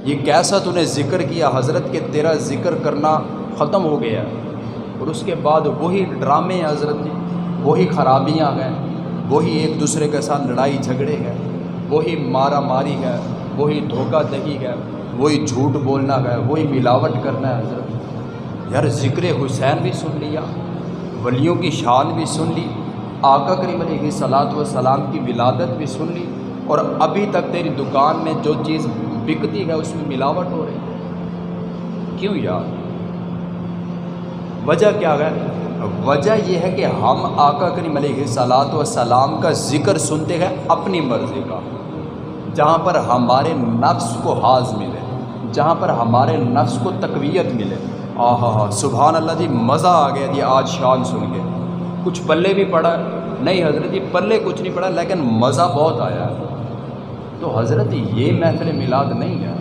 یہ کیسا تو نے ذکر کیا حضرت کہ تیرا ذکر کرنا ختم ہو گیا، اور اس کے بعد وہی ڈرامے ہیں حضرت جی، وہی خرابیاں ہیں، وہی ایک دوسرے کے ساتھ لڑائی جھگڑے ہیں، وہی مارا ماری ہے، وہی دھوکہ دہی ہے، وہی جھوٹ بولنا ہے، وہی ملاوٹ کرنا ہے حضرت۔ یار ذکر حسین بھی سن لیا، ولیوں کی شان بھی سن لی، آقا کریم علیہ الصلوۃ والسلام کی ولادت بھی سن لی، اور ابھی تک تیری دکان میں جو چیز بکتی ہے اس میں ملاوٹ ہو رہی ہے۔ کیوں یار؟ وجہ کیا ہے؟ وجہ یہ ہے کہ ہم آقا کریم علیہ الصلوۃ والسلام کا ذکر سنتے ہیں اپنی مرضی کا، جہاں پر ہمارے نفس کو حاز ملے، جہاں پر ہمارے نفس کو تقویت ملے۔ ہاں سبحان اللہ جی، مزہ آ گیا جی آج شان سن کے۔ کچھ پلے بھی پڑا نہیں حضرت جی، پلے کچھ نہیں پڑا، لیکن مزہ بہت آیا۔ تو حضرت یہ محفل میلاد نہیں ہے۔